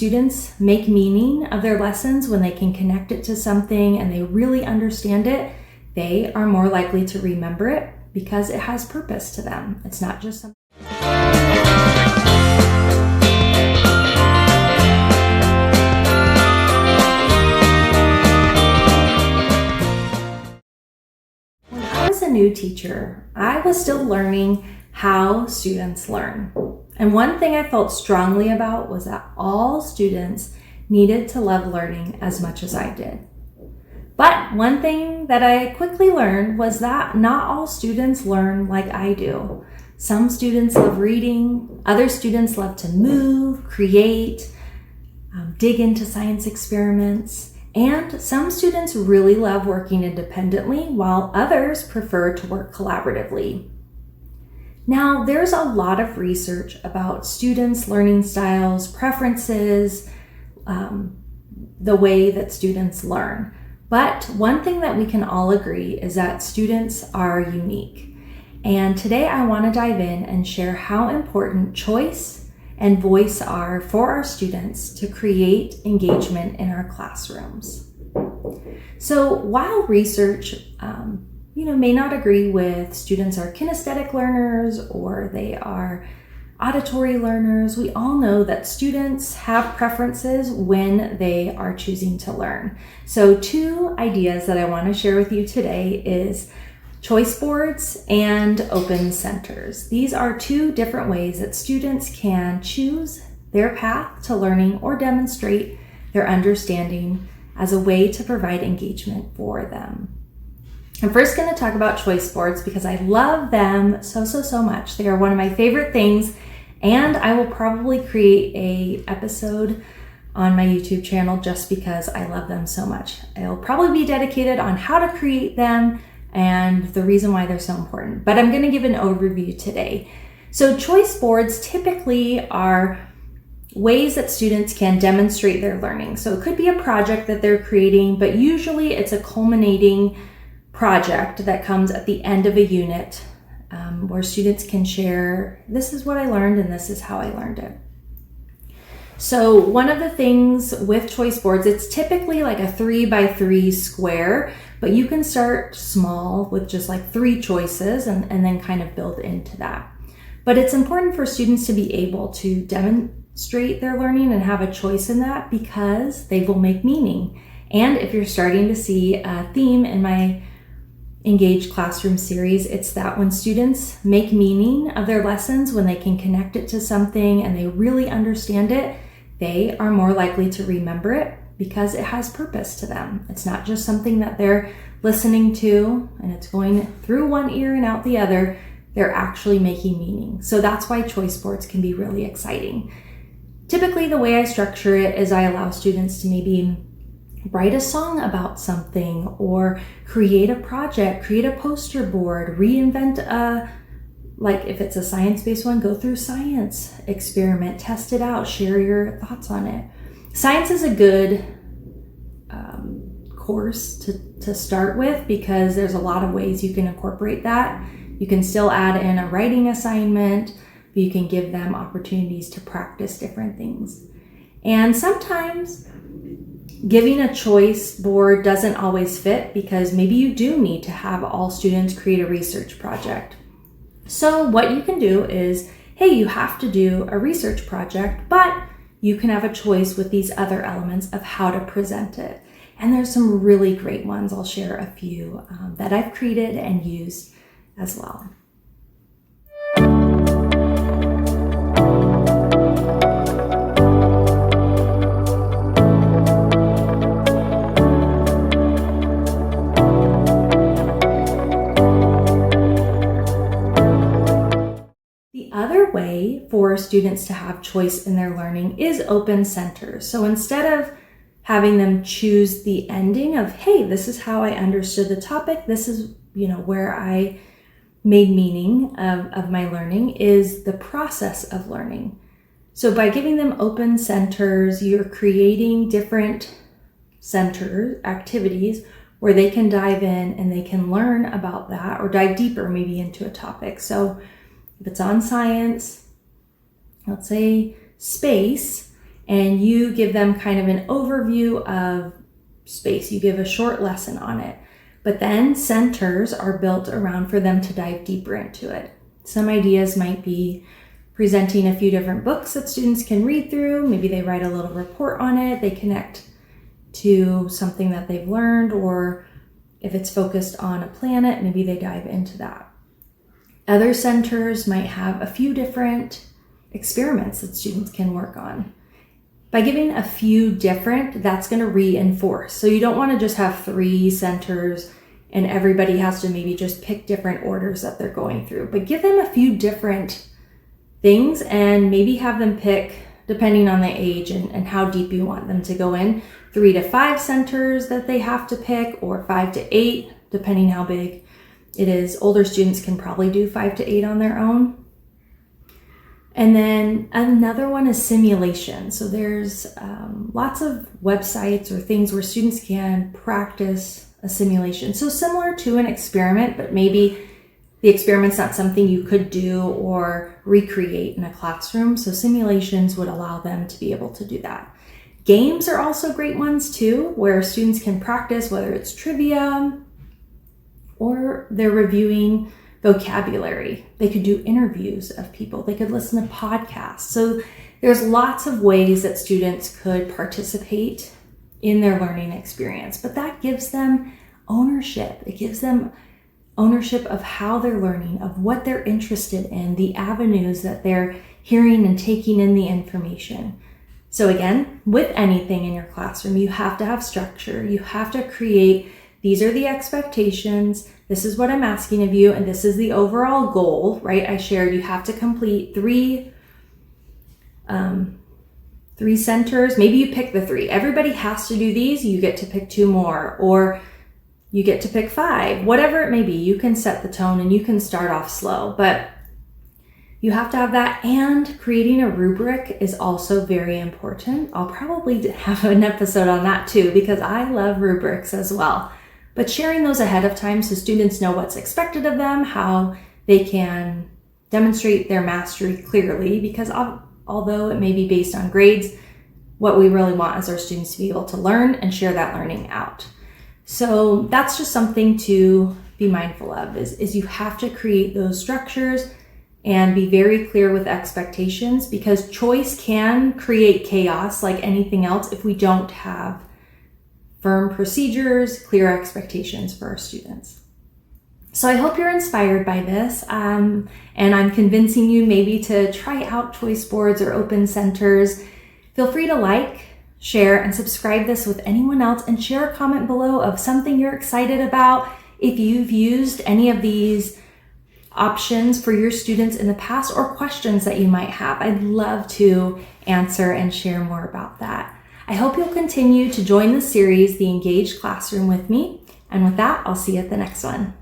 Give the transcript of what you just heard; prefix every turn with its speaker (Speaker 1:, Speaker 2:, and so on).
Speaker 1: Students make meaning of their lessons when they can connect it to something and they really understand it. They are more likely to remember it because it has purpose to them. It's not just something. When I was a new teacher, I was still learning how students learn. And one thing I felt strongly about was that all students needed to love learning as much as I did. But one thing that I quickly learned was that not all students learn like I do. Some students love reading, other students love to move, create, dig into science experiments, and some students really love working independently while others prefer to work collaboratively. Now, there's a lot of research about students' learning styles, preferences, the way that students learn. But one thing that we can all agree is that students are unique. And today I want to dive in and share how important choice and voice are for our students to create engagement in our classrooms. So while research may not agree with students are kinesthetic learners or they are auditory learners, we all know that students have preferences when they are choosing to learn. So two ideas that I want to share with you today is choice boards and open centers. These are two different ways that students can choose their path to learning or demonstrate their understanding as a way to provide engagement for them. I'm first going to talk about choice boards because I love them so much. They are one of my favorite things, and I will probably create an episode on my YouTube channel just because I love them so much. It'll probably be dedicated on how to create them and the reason why they're so important. But I'm going to give an overview today. So choice boards typically are ways that students can demonstrate their learning. So it could be a project that they're creating, but usually it's a culminating project that comes at the end of a unit where students can share, this is what I learned and this is how I learned it. So one of the things with choice boards, it's typically like a 3x3 square, but you can start small with just like 3 choices and then kind of build into that. But it's important for students to be able to demonstrate their learning and have a choice in that because they will make meaning. And if you're starting to see a theme in my Engaged Classroom series, it's that when students make meaning of their lessons, when they can connect it to something and they really understand it, they are more likely to remember it because it has purpose to them. It's not just something that they're listening to and it's going through one ear and out the other. They're actually making meaning. So that's why choice boards can be really exciting. Typically, the way I structure it is I allow students to maybe write a song about something or create a project, create a poster board, reinvent like if it's a science-based one, go through science experiment, test it out, share your thoughts on it. Science is a good course to start with because there's a lot of ways you can incorporate that. You can still add in a writing assignment, but you can give them opportunities to practice different things. And sometimes giving a choice board doesn't always fit because maybe you do need to have all students create a research project. So what you can do is, hey, you have to do a research project, but you can have a choice with these other elements of how to present it. And there's some really great ones. I'll share a few that I've created and used as well. Other way for students to have choice in their learning is open centers. So instead of having them choose the ending of, hey, this is how I understood the topic, this is, where I made meaning of my learning, is the process of learning. So by giving them open centers, you're creating different center activities where they can dive in and they can learn about that or dive deeper maybe into a topic. So if it's on science, let's say space, and you give them kind of an overview of space. You give a short lesson on it, but then centers are built around for them to dive deeper into it. Some ideas might be presenting a few different books that students can read through. Maybe they write a little report on it. They connect to something that they've learned, or if it's focused on a planet, maybe they dive into that. Other centers might have a few different experiments that students can work on. By giving a few different, that's going to reinforce. So you don't want to just have 3 centers and everybody has to maybe just pick different orders that they're going through, but give them a few different things and maybe have them pick, depending on the age and how deep you want them to go in, 3 to 5 centers that they have to pick, or 5 to 8, depending how big it is. Older students can probably do 5 to 8 on their own. And then another one is simulation. So there's lots of websites or things where students can practice a simulation. So similar to an experiment, but maybe the experiment's not something you could do or recreate in a classroom. So simulations would allow them to be able to do that. Games are also great ones too, where students can practice, whether it's trivia or they're reviewing vocabulary. They could do interviews of people. They could listen to podcasts. So there's lots of ways that students could participate in their learning experience, but that gives them ownership. It gives them ownership of how they're learning, of what they're interested in, the avenues that they're hearing and taking in the information. So again, with anything in your classroom, you have to have structure. You have to create, these are the expectations, this is what I'm asking of you, and this is the overall goal, right? I shared you have to complete 3 centers. Maybe you pick the 3. Everybody has to do these. You get to pick 2 more, or you get to pick 5, whatever it may be. You can set the tone and you can start off slow, but you have to have that. And creating a rubric is also very important. I'll probably have an episode on that too, because I love rubrics as well. But sharing those ahead of time so students know what's expected of them, how they can demonstrate their mastery clearly, because although it may be based on grades, what we really want is our students to be able to learn and share that learning out. So that's just something to be mindful of, is you have to create those structures and be very clear with expectations, because choice can create chaos like anything else if we don't have firm procedures, clear expectations for our students. So I hope you're inspired by this, and I'm convincing you maybe to try out choice boards or open centers. Feel free to like, share, and subscribe this with anyone else, and share a comment below of something you're excited about. If you've used any of these options for your students in the past, or questions that you might have, I'd love to answer and share more about that. I hope you'll continue to join the series, The Engaged Classroom, with me. And with that, I'll see you at the next one.